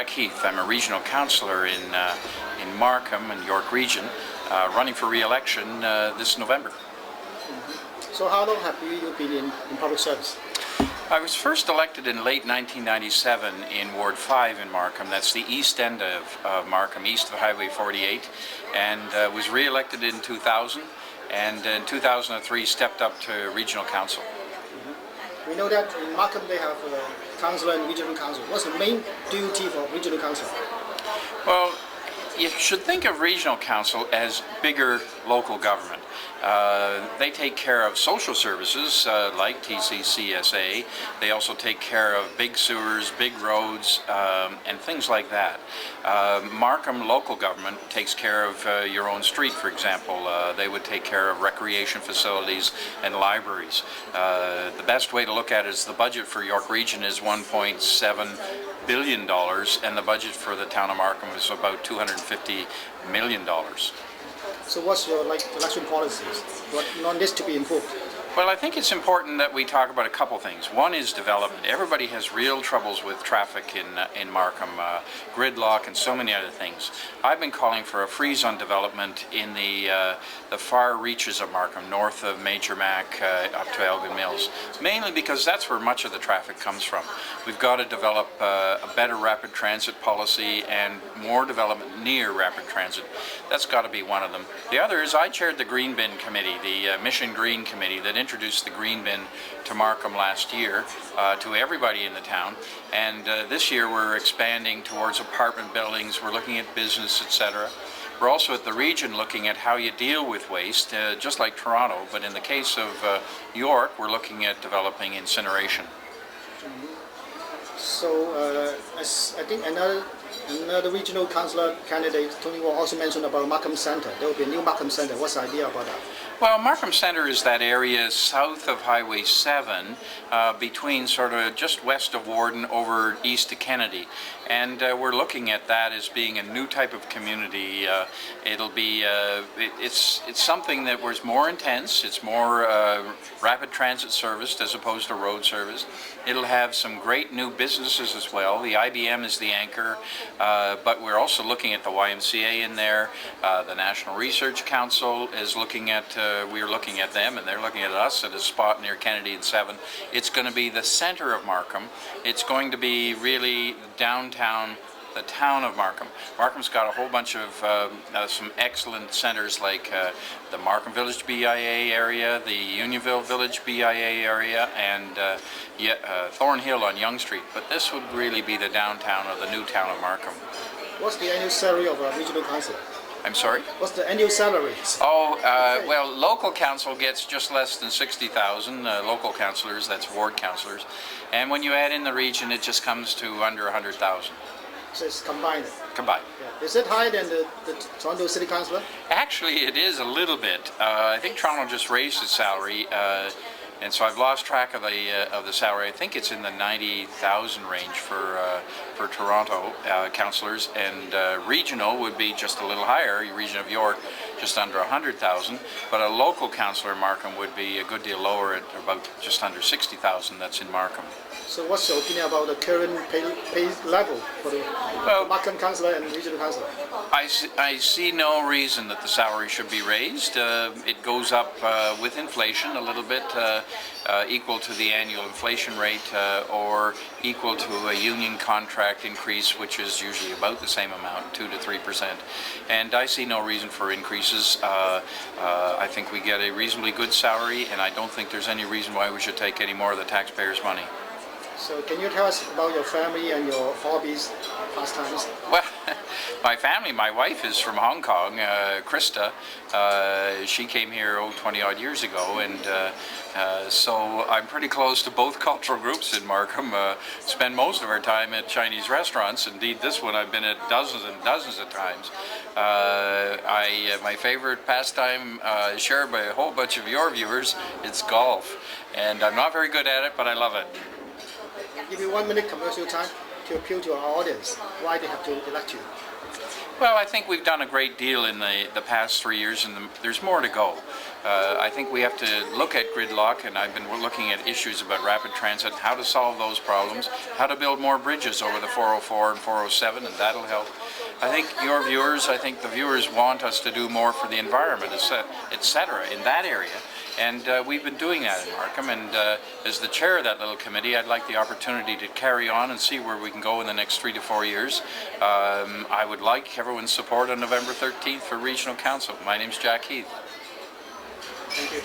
Jack Heath. I'm a regional councillor in Markham and York Region, running for re-election this November. So how long have you been in public service? I was first elected in late 1997 in Ward 5 in Markham. That's the east end of Markham, east of Highway 48, and was re-elected in 2000, and in 2003 stepped up to regional council. We know that in Markham they have councillor and regional council. What's the main duty for regional council? Well, you should think of regional council as bigger local government. They take care of social services like TCCSA. They also take care of big sewers, big roads, and things like that. Markham local government takes care of your own street, for example. They would take care of recreation facilities and libraries. The best way to look at it is the budget for York Region is $1.7 billion, and the budget for the town of Markham is about $250 million. So what's your election policies? What needs to be improved? Well, I think it's important that we talk about a couple things. One is development. Everybody has real troubles with traffic in Markham, gridlock and so many other things. I've been calling for a freeze on development in the far reaches of Markham, north of Major Mac up to Elgin Mills, mainly because that's where much of the traffic comes from. We've got to develop a better rapid transit policy and more development near rapid transit. That's got to be one of them. The other is I chaired the Green Bin Committee, the Mission Green Committee that introduced the green bin to Markham last year to everybody in the town, and this year we're expanding towards apartment buildings, we're looking at business, etc. We're also at the region looking at how you deal with waste, just like Toronto, but in the case of York, we're looking at developing incineration. So I think another regional councillor candidate, Tony Wong, also mentioned about Markham Centre. There will be a new Markham Centre. What's the idea about that? Well, Markham Centre is that area south of Highway 7, between sort of just west of Warden over east to Kennedy. And we're looking at that as being a new type of community. It'll be, it's something that was more intense. It's more rapid transit serviced as opposed to road service. It'll have some great new businesses as well. The IBM is the anchor, but we're also looking at the YMCA in there. The National Research Council is looking at, we're looking at them and they're looking at us at a spot near Kennedy and 7. It's going to be the center of Markham. It's going to be really downtown, the town of Markham. Markham's got a whole bunch of some excellent centers like the Markham Village BIA area, the Unionville Village BIA area, and Thornhill on Yonge Street. But this would really be the downtown of the new town of Markham. What's the annual salary of a regional councillor? I'm sorry? What's the annual salary? Oh, well, local council gets just less than 60,000, local councillors, that's ward councillors. And when you add in the region, it just comes to under 100,000. So it's combined? Combined. Yeah. Is it higher than the Toronto City Councillor? Actually, it is a little bit. I think Toronto just raised its salary, and so I've lost track of the salary. I think it's in the 90,000 range for Toronto councillors, and regional would be just a little higher. Region of York, just under 100,000. But a local councillor in Markham would be a good deal lower at about just under 60,000. That's in Markham. So what's your opinion about the current pay level for the Markham councillor and regional councillor? I see no reason that the salary should be raised. It goes up with inflation a little bit, equal to the annual inflation rate or equal to a union contract increase, which is usually about the same amount, 2 to 3%. And I see no reason for increases. I think we get a reasonably good salary, and I don't think there's any reason why we should take any more of the taxpayers' money. So can you tell us about your family and your hobbies, pastimes? Well, my family, my wife is from Hong Kong, Krista. She came here 20-odd years ago, and so I'm pretty close to both cultural groups in Markham. Spend most of our time at Chinese restaurants. Indeed, this one I've been at dozens and dozens of times. My favorite pastime, shared by a whole bunch of your viewers, it's golf. And I'm not very good at it, but I love it. I'll give you 1 minute commercial time to appeal to our audience why they have to elect you. Well, I think we've done a great deal in the past 3 years, and there's more to go. I think we have to look at gridlock, and I've been looking at issues about rapid transit, how to solve those problems, how to build more bridges over the 404 and 407, and that'll help. I think the viewers want us to do more for the environment, etc. in that area. And we've been doing that in Markham, and as the chair of that little committee, I'd like the opportunity to carry on and see where we can go in the next 3 to 4 years. I would like everyone's support on November 13th for Regional Council. My name's Jack Heath. Thank you.